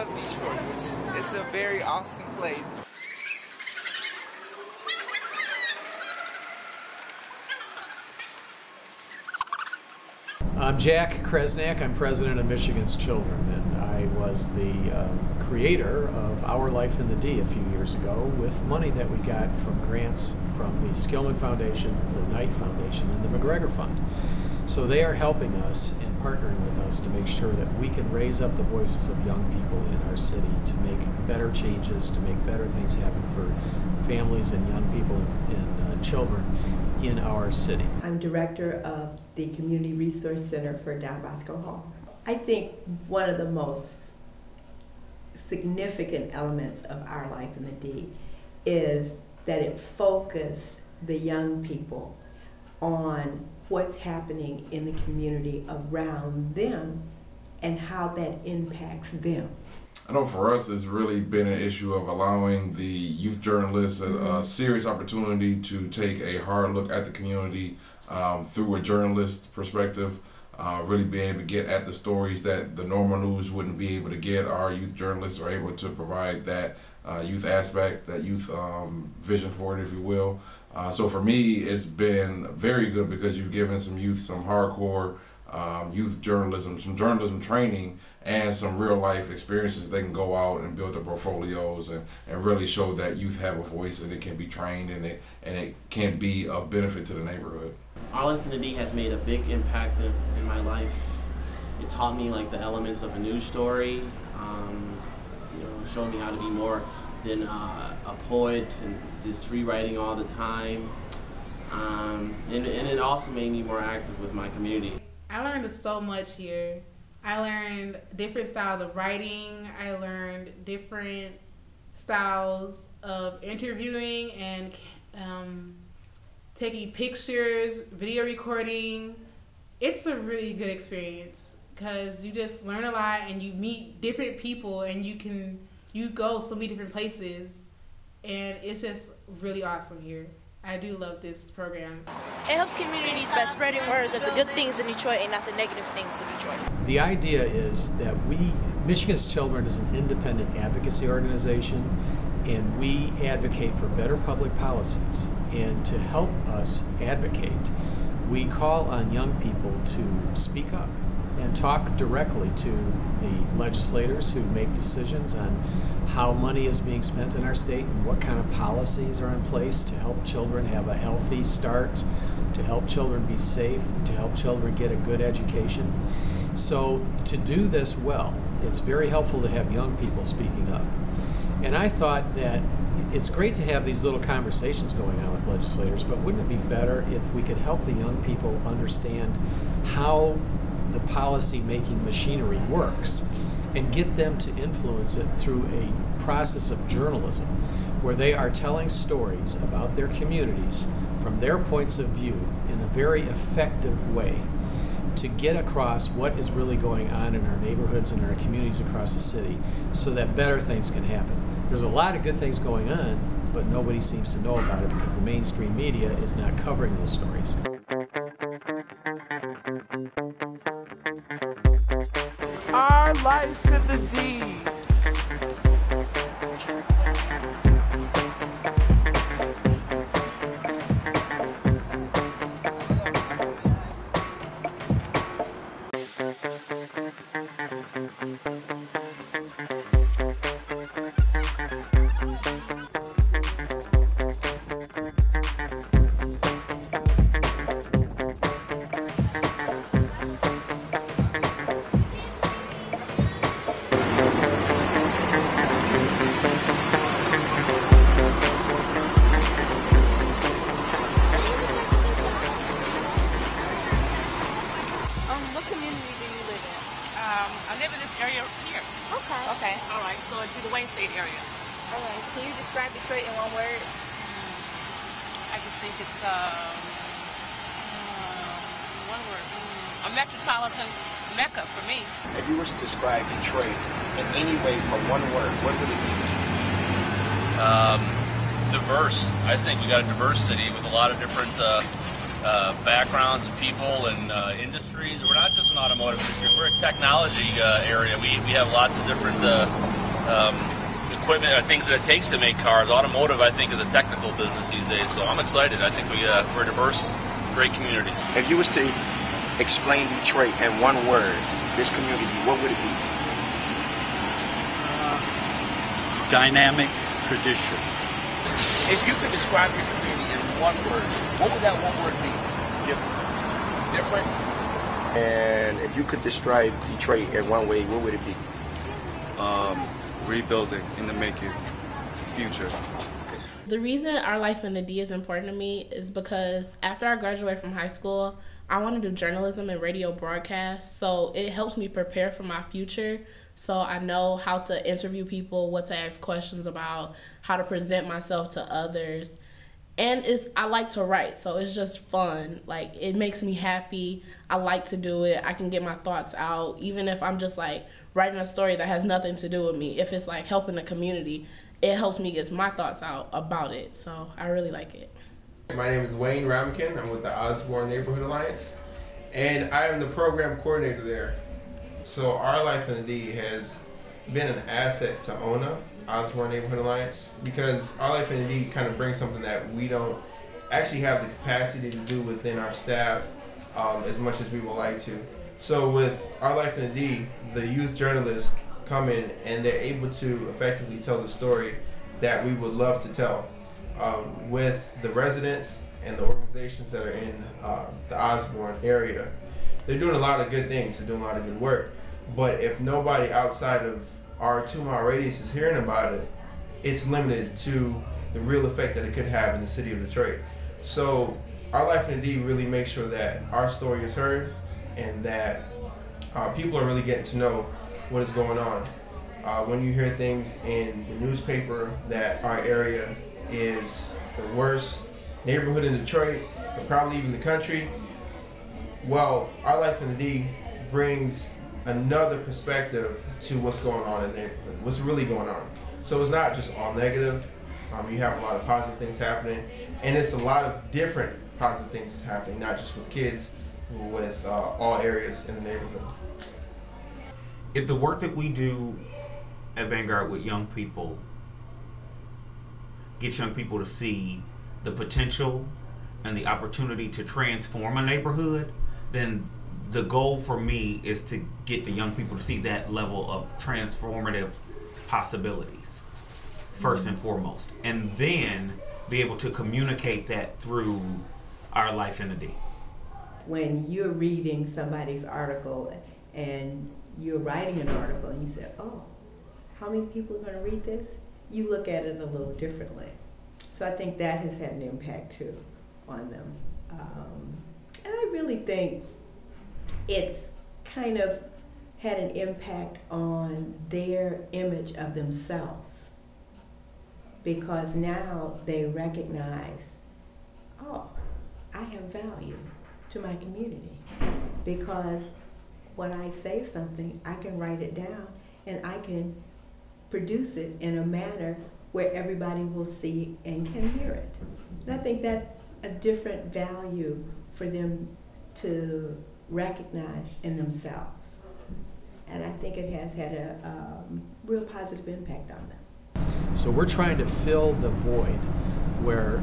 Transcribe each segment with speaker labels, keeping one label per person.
Speaker 1: love Detroit. It's a very awesome place.
Speaker 2: I'm Jack Kresnak. I'm president of Michigan's Children, and I was the creator of Our Life in the D a few years ago with money that we got from grants from the Skillman Foundation, the Knight Foundation, and the McGregor Fund. So they are helping us and partnering with us to make sure that we can raise up the voices of young people in our city to make better changes, to make better things happen for families and young people and children in our city.
Speaker 3: I'm director of the Community Resource Center for Don Bosco Hall. I think one of the most significant elements of Our Life in the D is that it focused the young people on what's happening in the community around them and how that impacts them.
Speaker 4: I know for us it's really been an issue of allowing the youth journalists a serious opportunity to take a hard look at the community through a journalist perspective, really being able to get at the stories that the normal news wouldn't be able to get. Our youth journalists are able to provide that youth aspect, that youth vision for it, if you will. So for me, it's been very good because you've given some youth some hardcore youth journalism, some journalism training, and some real life experiences. They can go out and build their portfolios and really show that youth have a voice and it can be trained and it can be of benefit to the neighborhood.
Speaker 5: Our Life in the D has made a big impact in my life. It taught me like the elements of a news story, showed me how to be more than a poet and just free writing all the time. And it also made me more active with my community.
Speaker 6: I learned so much here. I learned different styles of writing. I learned different styles of interviewing and taking pictures, video recording. It's a really good experience because you just learn a lot and you meet different people and you go so many different places, and it's just really awesome here. I do love this program.
Speaker 7: It helps communities by spreading words of the good things in Detroit and not the negative things in Detroit.
Speaker 2: The idea is that Michigan's Children is an independent advocacy organization, and we advocate for better public policies. And to help us advocate, we call on young people to speak up and talk directly to the legislators who make decisions on how money is being spent in our state and what kind of policies are in place to help children have a healthy start, to help children be safe, to help children get a good education. So to do this well, it's very helpful to have young people speaking up. And I thought that it's great to have these little conversations going on with legislators, but wouldn't it be better if we could help the young people understand how the policy-making machinery works and get them to influence it through a process of journalism where they are telling stories about their communities from their points of view in a very effective way to get across what is really going on in our neighborhoods and our communities across the city so that better things can happen. There's a lot of good things going on, but nobody seems to know about it because the mainstream media is not covering those stories.
Speaker 8: Our Life in the D.
Speaker 7: What community do you live in?
Speaker 9: I live in this area here.
Speaker 7: Okay. Okay.
Speaker 9: All right, so it's the Wayne State area.
Speaker 7: All right. Can you describe Detroit in one word?
Speaker 9: I just think it's one word. A metropolitan mecca for me.
Speaker 10: If you were to describe Detroit in any way from one word, what would it be?
Speaker 11: Diverse. I think we got a diverse city with a lot of different backgrounds and people and industries. We're not just an automotive industry, we're a technology area. We have lots of different equipment or things that it takes to make cars. Automotive, I think, is a technical business these days, so I'm excited. I think we're a diverse, great community.
Speaker 10: If you was to explain Detroit in one word, this community, what would it be?
Speaker 12: Dynamic tradition.
Speaker 13: If you could describe your community in one word, what would that one word be? Different?
Speaker 10: And if you could describe Detroit in one way, what would it be?
Speaker 1: Rebuilding in the making, future.
Speaker 14: The reason Our Life in the D is important to me is because after I graduated from high school, I want to do journalism and radio broadcast, so it helps me prepare for my future. So I know how to interview people, what to ask questions about, how to present myself to others. And I like to write, so it's just fun. Like, it makes me happy. I like to do it. I can get my thoughts out, even if I'm just like writing a story that has nothing to do with me. If it's like helping the community, it helps me get my thoughts out about it. So I really like it.
Speaker 15: My name is Wayne Ramkin. I'm with the Osborne Neighborhood Alliance, and I am the program coordinator there. So Our Life in the D has been an asset to ONA, Osborne Neighborhood Alliance, because Our Life in the D kind of brings something that we don't actually have the capacity to do within our staff as much as we would like to. So with Our Life in the D, the youth journalists come in and they're able to effectively tell the story that we would love to tell. With the residents and the organizations that are in the Osborne area, they're doing a lot of good things, they're doing a lot of good work. But if nobody outside of our 2-mile radius is hearing about it, it's limited to the real effect that it could have in the city of Detroit. So Our Life in the D really makes sure that our story is heard and that people are really getting to know what is going on. When you hear things in the newspaper that our area is the worst neighborhood in Detroit, or probably even the country, well, Our Life in the D brings another perspective to what's going on in the neighborhood, what's really going on. So it's not just all negative. You have a lot of positive things happening, and it's a lot of different positive things that's happening, not just with kids, but with all areas in the neighborhood.
Speaker 12: If the work that we do at Vanguard with young people gets young people to see the potential and the opportunity to transform a neighborhood, then the goal for me is to get the young people to see that level of transformative possibilities first and foremost, and then be able to communicate that through Our Life in the D.
Speaker 3: When you're reading somebody's article and you're writing an article and you say, oh, how many people are going to read this? You look at it a little differently. So I think that has had an impact too on them. And I really think it's kind of had an impact on their image of themselves, because now they recognize, oh, I have value to my community, because when I say something, I can write it down and I can produce it in a manner where everybody will see and can hear it. And I think that's a different value for them to recognize in themselves. And I think it has had a real positive impact on them.
Speaker 2: So we're trying to fill the void where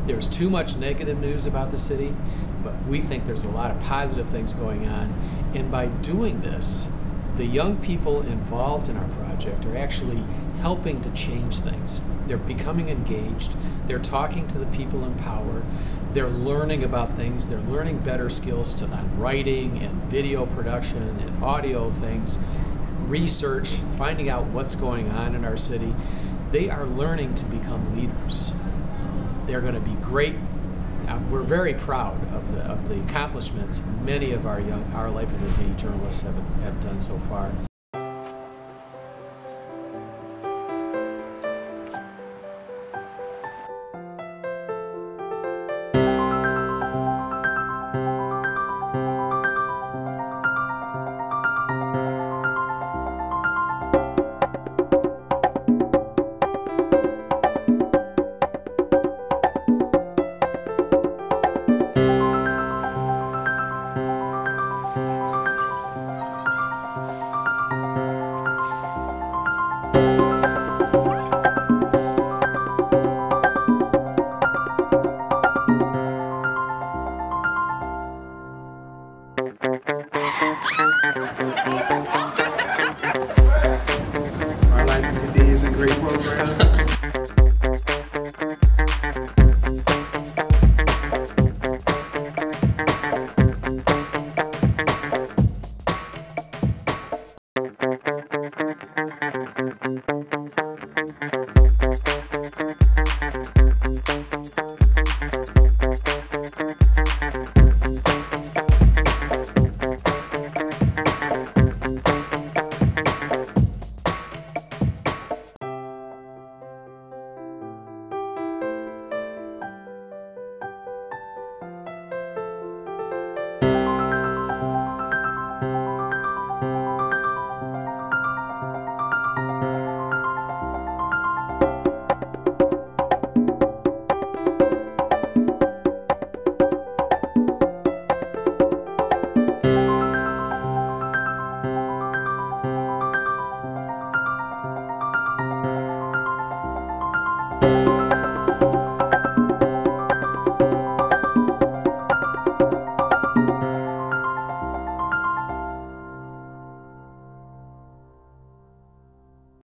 Speaker 2: there's too much negative news about the city, but we think there's a lot of positive things going on. And by doing this, the young people involved in our project are actually helping to change things. They're becoming engaged, they're talking to the people in power, they're learning about things, they're learning better skills on writing and video production and audio things, research, finding out what's going on in our city. They are learning to become leaders. They're going to be great. We're very proud of the accomplishments many of our Life in the D journalists have done so far.